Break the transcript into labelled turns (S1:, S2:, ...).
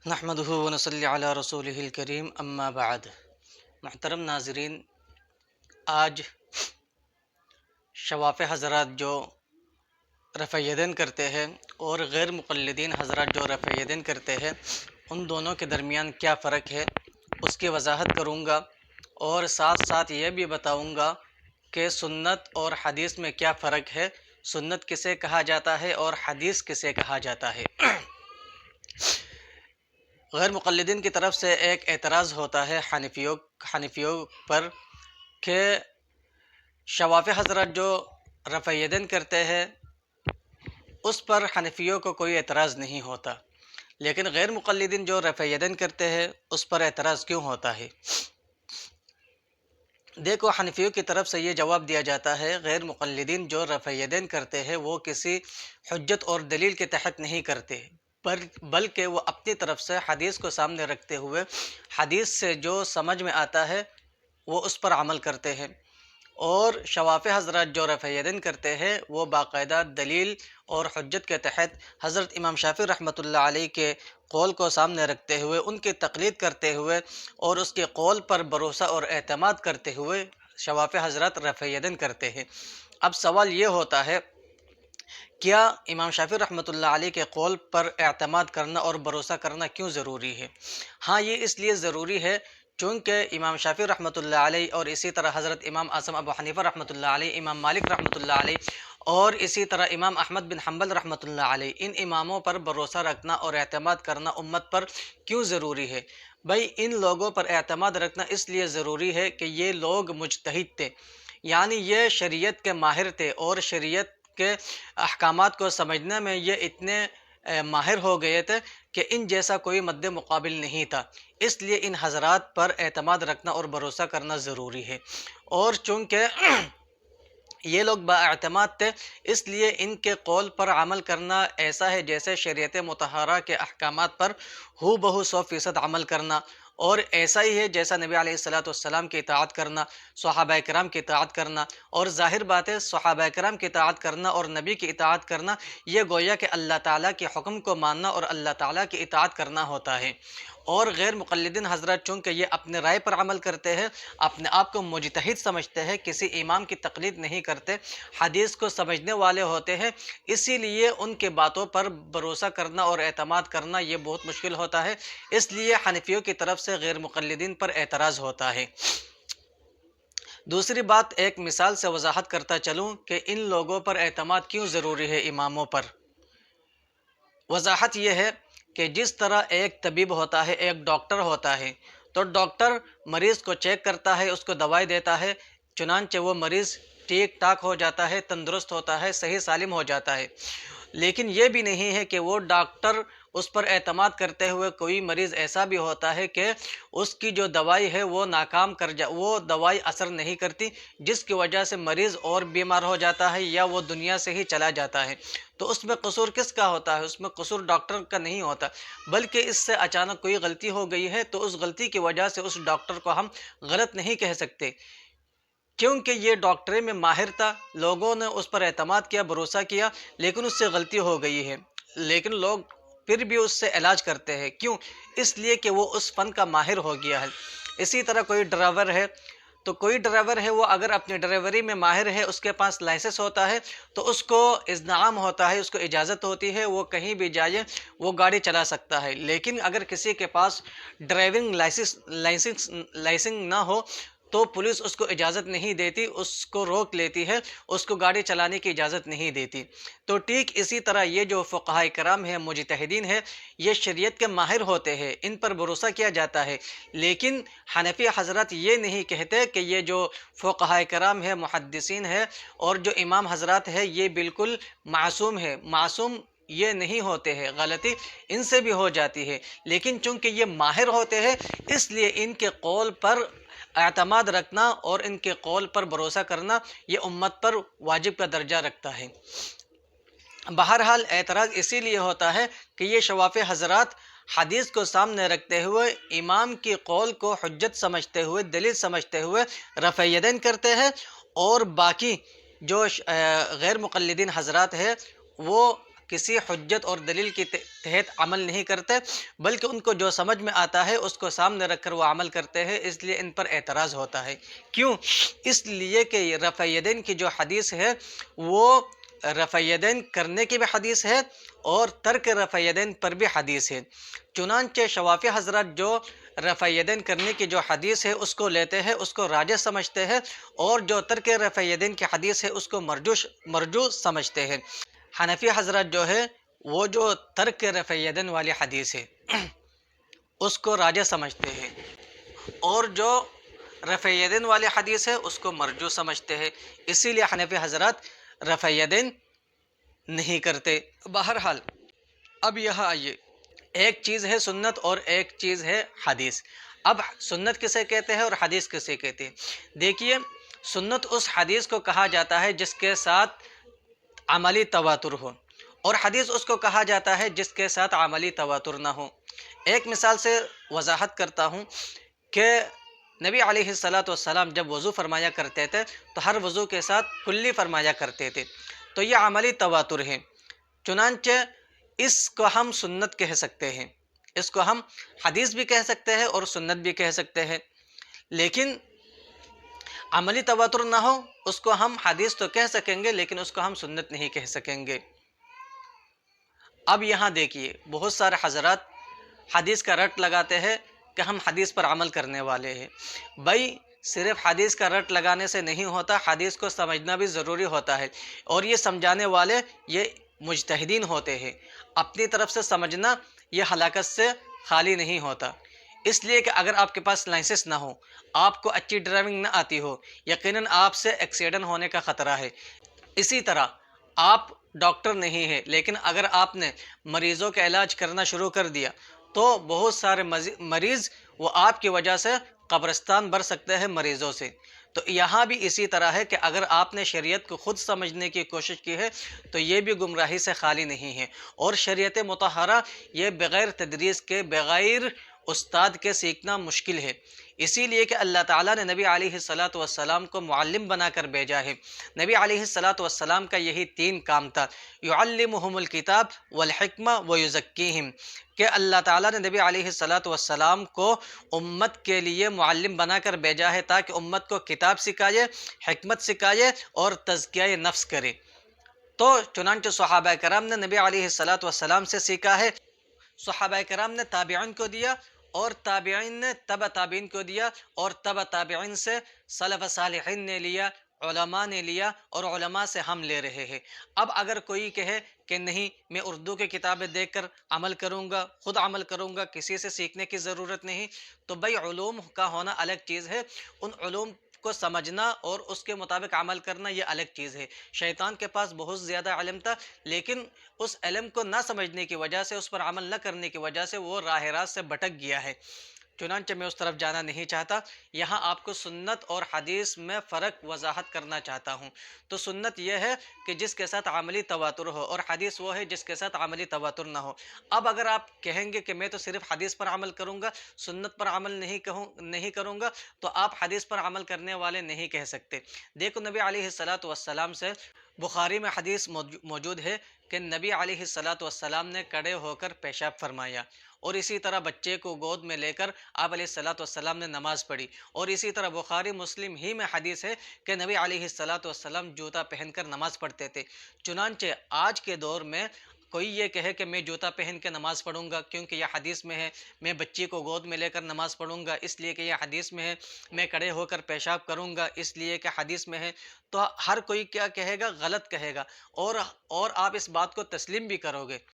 S1: نحمدہ ونصلی علی رسولہ الکریم اما بعد۔ محترم ناظرین، آج شواف حضرات جو رفع یدین کرتے ہیں اور غیر مقلدین حضرات جو رفع یدین کرتے ہیں، ان دونوں کے درمیان کیا فرق ہے اس کی وضاحت کروں گا، اور ساتھ ساتھ یہ بھی بتاؤں گا کہ سنت اور حدیث میں کیا فرق ہے، سنت کسے کہا جاتا ہے اور حدیث کسے کہا جاتا ہے۔ غیر مقلدین کی طرف سے ایک اعتراض ہوتا ہے حنفیوں پر کہ شواف حضرات جو رفع یدین کرتے ہیں اس پر حنفیوں کو کوئی اعتراض نہیں ہوتا، لیکن غیر مقلدین جو رفع یدین کرتے ہیں اس پر اعتراض کیوں ہوتا ہے؟ دیکھو، حنفیوں کی طرف سے یہ جواب دیا جاتا ہے، غیر مقلدین جو رفع یدین کرتے ہیں وہ کسی حجت اور دلیل کے تحت نہیں کرتے، بلکہ وہ اپنی طرف سے حدیث کو سامنے رکھتے ہوئے حدیث سے جو سمجھ میں آتا ہے وہ اس پر عمل کرتے ہیں، اور شواف حضرات جو رفع یدین کرتے ہیں وہ باقاعدہ دلیل اور حجت کے تحت حضرت امام شافعی رحمۃ اللہ علیہ کے قول کو سامنے رکھتے ہوئے ان کی تقلید کرتے ہوئے اور اس کے قول پر بھروسہ اور اعتماد کرتے ہوئے شواف حضرات رفع یدین کرتے ہیں۔ اب سوال یہ ہوتا ہے، کیا امام شافعی رحمۃ اللہ علیہ کے قول پر اعتماد کرنا اور بھروسہ کرنا کیوں ضروری ہے؟ ہاں، یہ اس لیے ضروری ہے چونکہ امام شافعی رحمۃ اللہ علیہ اور اسی طرح حضرت امام اعظم ابو حنیفہ رحمۃ اللہ علیہ، امام مالک رحمۃ اللہ علیہ اور اسی طرح امام احمد بن حنبل رحمۃ اللہ علیہ، ان اماموں پر بھروسہ رکھنا اور اعتماد کرنا امت پر کیوں ضروری ہے؟ بھائی، ان لوگوں پر اعتماد رکھنا اس لیے ضروری ہے کہ یہ لوگ مجتہد تھے، یعنی یہ شریعت کے ماہر تھے اور شریعت کے احکامات کو سمجھنے میں یہ اتنے ماہر ہو گئے تھے کہ ان جیسا کوئی مد مقابل نہیں تھا، اس لیے ان حضرات پر اعتماد رکھنا اور بھروسہ کرنا ضروری ہے۔ اور چونکہ یہ لوگ بااعتماد تھے، اس لیے ان کے قول پر عمل کرنا ایسا ہے جیسے شریعت مطہرہ کے احکامات پر ہو بہو 100% عمل کرنا، اور ایسا ہی ہے جیسا نبی علیہ السلام کی اطاعت کرنا، صحابہ کرام کی اطاعت کرنا، اور ظاہر بات ہے صحابہ کرام کی اطاعت کرنا اور نبی کی اطاعت کرنا یہ گویا کہ اللہ تعالیٰ کے حکم کو ماننا اور اللہ تعالیٰ کی اطاعت کرنا ہوتا ہے۔ اور غیر مقلدین حضرات چونکہ یہ اپنے رائے پر عمل کرتے ہیں، اپنے آپ کو مجتہد سمجھتے ہیں، کسی امام کی تقلید نہیں کرتے، حدیث کو سمجھنے والے ہوتے ہیں، اسی لیے ان کے باتوں پر بھروسہ کرنا اور اعتماد کرنا یہ بہت مشکل ہوتا ہے، اس لیے حنفیوں کی طرف سے غیر مقلدین پر اعتراض ہوتا ہے۔ دوسری بات، ایک مثال سے وضاحت کرتا چلوں کہ ان لوگوں پر اعتماد کیوں ضروری ہے اماموں پر۔ وضاحت یہ ہے کہ جس طرح ایک طبیب ہوتا ہے، ایک ڈاکٹر ہوتا ہے، تو ڈاکٹر مریض کو چیک کرتا ہے، اس کو دوائی دیتا ہے، چنانچہ وہ مریض ٹھیک ٹھاک ہو جاتا ہے، تندرست ہوتا ہے، صحیح سالم ہو جاتا ہے۔ لیکن یہ بھی نہیں ہے کہ وہ ڈاکٹر اس پر اعتماد کرتے ہوئے کوئی مریض ایسا بھی ہوتا ہے کہ اس کی جو دوائی ہے وہ ناکام وہ دوائی اثر نہیں کرتی، جس کی وجہ سے مریض اور بیمار ہو جاتا ہے یا وہ دنیا سے ہی چلا جاتا ہے۔ تو اس میں قصور کس کا ہوتا ہے؟ اس میں قصور ڈاکٹر کا نہیں ہوتا، بلکہ اس سے اچانک کوئی غلطی ہو گئی ہے تو اس غلطی کی وجہ سے اس ڈاکٹر کو ہم غلط نہیں کہہ سکتے، کیونکہ یہ ڈاکٹری میں ماہر تھا، لوگوں نے اس پر اعتماد کیا، بھروسہ کیا، لیکن اس سے غلطی ہو گئی ہے، لیکن لوگ پھر بھی اس سے علاج کرتے ہیں۔ کیوں؟ اس لیے کہ وہ اس فن کا ماہر ہو گیا ہے۔ اسی طرح کوئی ڈرائیور ہے، تو کوئی ڈرائیور ہے وہ اگر اپنی ڈرائیوری میں ماہر ہے، اس کے پاس لائسنس ہوتا ہے، تو اس کو اذنعام ہوتا ہے، اس کو اجازت ہوتی ہے، وہ کہیں بھی جائے وہ گاڑی چلا سکتا ہے۔ لیکن اگر کسی کے پاس ڈرائیونگ لائسنس نہ ہو تو پولیس اس کو اجازت نہیں دیتی، اس کو روک لیتی ہے، اس کو گاڑی چلانے کی اجازت نہیں دیتی۔ تو ٹھیک اسی طرح یہ جو فقہاء کرام ہیں، مجتہدین ہیں، یہ شریعت کے ماہر ہوتے ہیں، ان پر بھروسہ کیا جاتا ہے، لیکن حنفی حضرات یہ نہیں کہتے کہ یہ جو فقہاء کرام ہیں، محدثین ہیں اور جو امام حضرات ہیں یہ بالکل معصوم ہے۔ معصوم یہ نہیں ہوتے ہیں، غلطی ان سے بھی ہو جاتی ہے، لیکن چونکہ یہ ماہر ہوتے ہیں اس لیے ان کے قول پر اعتماد رکھنا اور ان کے قول پر بھروسہ کرنا یہ امت پر واجب کا درجہ رکھتا ہے۔ بہرحال اعتراض اسی لیے ہوتا ہے کہ یہ شواف حضرات حدیث کو سامنے رکھتے ہوئے، امام کی قول کو حجت سمجھتے ہوئے، دلیل سمجھتے ہوئے رفع یدین کرتے ہیں، اور باقی جو غیر مقلدین حضرات ہیں وہ کسی حجت اور دلیل کے تحت عمل نہیں کرتے، بلکہ ان کو جو سمجھ میں آتا ہے اس کو سامنے رکھ کر وہ عمل کرتے ہیں، اس لیے ان پر اعتراض ہوتا ہے۔ کیوں؟ اس لیے کہ رفع یدین کی جو حدیث ہے وہ رفع یدین کرنے کی بھی حدیث ہے اور ترک رفع یدین پر بھی حدیث ہے۔ چنانچہ شوافی حضرات جو رفع یدین کرنے کی جو حدیث ہے اس کو لیتے ہیں، اس کو راجح سمجھتے ہیں، اور جو ترک رفع یدین کی حدیث ہے اس کو مرجوح سمجھتے ہیں۔ حنفی حضرات جو ہے وہ جو ترک رفع یدین والی حدیث ہے اس کو راجح سمجھتے ہیں، اور جو رفع یدین والی حدیث ہے اس کو مرجوح سمجھتے ہیں، اسی لیے حنفی حضرات رفع یدین نہیں کرتے۔ بہرحال اب یہاں آئیے، ایک چیز ہے سنت اور ایک چیز ہے حدیث۔ اب سنت کسے کہتے ہیں اور حدیث کسے کہتے ہیں؟ دیکھیے، سنت اس حدیث کو کہا جاتا ہے جس کے ساتھ عملی تواتر ہو، اور حدیث اس کو کہا جاتا ہے جس کے ساتھ عملی تواتر نہ ہو۔ ایک مثال سے وضاحت کرتا ہوں کہ نبی علیہ السلام جب وضو فرمایا کرتے تھے تو ہر وضو کے ساتھ کلی فرمایا کرتے تھے، تو یہ عملی تواتر ہے، چنانچہ اس کو ہم سنت کہہ سکتے ہیں، اس کو ہم حدیث بھی کہہ سکتے ہیں اور سنت بھی کہہ سکتے ہیں۔ لیکن عملی تواتر نہ ہو اس کو ہم حدیث تو کہہ سکیں گے لیکن اس کو ہم سنت نہیں کہہ سکیں گے۔ اب یہاں دیکھیے، بہت سارے حضرات حدیث کا رٹ لگاتے ہیں کہ ہم حدیث پر عمل کرنے والے ہیں۔ بھائی، صرف حدیث کا رٹ لگانے سے نہیں ہوتا، حدیث کو سمجھنا بھی ضروری ہوتا ہے، اور یہ سمجھانے والے یہ مجتہدین ہوتے ہیں۔ اپنی طرف سے سمجھنا یہ ہلاکت سے خالی نہیں ہوتا، اس لیے کہ اگر آپ کے پاس لائسنس نہ ہو، آپ کو اچھی ڈرائیونگ نہ آتی ہو، یقیناً آپ سے ایکسیڈنٹ ہونے کا خطرہ ہے۔ اسی طرح آپ ڈاکٹر نہیں ہے، لیکن اگر آپ نے مریضوں کا علاج کرنا شروع کر دیا تو بہت سارے مریض وہ آپ کی وجہ سے قبرستان بھر سکتے ہیں مریضوں سے۔ تو یہاں بھی اسی طرح ہے کہ اگر آپ نے شریعت کو خود سمجھنے کی کوشش کی ہے تو یہ بھی گمراہی سے خالی نہیں ہے، اور شریعت مطہرہ یہ بغیر تدریس کے، بغیر استاد کے سیکھنا مشکل ہے۔ اسی لیے کہ اللہ تعالیٰ نے نبی علیہ السلام کو معلم بنا کر بھیجا ہے۔ نبی علیہ السلام کا یہی 3 کام تھا، یعلمہم الکتاب والحکمہ ویزکیہم، کہ اللہ تعالیٰ نے نبی علیہ السلام کو امت کے لیے معلم بنا کر بھیجا ہے تاکہ امت کو کتاب سکھائے، حکمت سکھائے اور تزکیہ نفس کرے۔ تو چنانچہ صحابہ کرام نے نبی علیہ السلام سے سیکھا ہے، صحابہ کرام نے تابعین کو دیا، اور تابعین نے تبع تابعین کو دیا، اور تبع تابعین سے سلف صالحین نے لیا، علماء نے لیا، اور علماء سے ہم لے رہے ہیں۔ اب اگر کوئی کہے کہ نہیں، میں اردو کی کتابیں دیکھ کر عمل کروں گا، خود عمل کروں گا، کسی سے سیکھنے کی ضرورت نہیں، تو بھائی علوم کا ہونا الگ چیز ہے، ان علوم کو سمجھنا اور اس کے مطابق عمل کرنا یہ الگ چیز ہے۔ شیطان کے پاس بہت زیادہ علم تھا، لیکن اس علم کو نہ سمجھنے کی وجہ سے، اس پر عمل نہ کرنے کی وجہ سے وہ راہ راست سے بھٹک گیا ہے، چنانچہ میں اس طرف جانا نہیں چاہتا۔ یہاں آپ کو سنت اور حدیث میں فرق وضاحت کرنا چاہتا ہوں۔ تو سنت یہ ہے کہ جس کے ساتھ عملی تواتر ہو، اور حدیث وہ ہے جس کے ساتھ عملی تواتر نہ ہو۔ اب اگر آپ کہیں گے کہ میں تو صرف حدیث پر عمل کروں گا، سنت پر عمل نہیں کروں گا، تو آپ حدیث پر عمل کرنے والے نہیں کہہ سکتے۔ دیکھو، نبی علیہ السلام سے بخاری میں حدیث موجود ہے کہ نبی علیہ السلام نے کھڑے ہو کر پیشاب فرمایا، اور اسی طرح بچے کو گود میں لے کر آپ علیہ السلام نے نماز پڑھی، اور اسی طرح بخاری مسلم ہی میں حدیث ہے کہ نبی علیہ السلام جوتا پہن کر نماز پڑھتے تھے۔ چنانچہ آج کے دور میں کوئی یہ کہے کہ میں جوتا پہن کے نماز پڑھوں گا کیونکہ یہ حدیث میں ہے، میں بچی کو گود میں لے کر نماز پڑھوں گا اس لیے کہ یہ حدیث میں ہے، میں کھڑے ہو کر پیشاب کروں گا اس لیے کہ حدیث میں ہے، تو ہر کوئی کیا کہے گا؟ غلط کہے گا، اور آپ اس بات کو تسلیم بھی کرو گے۔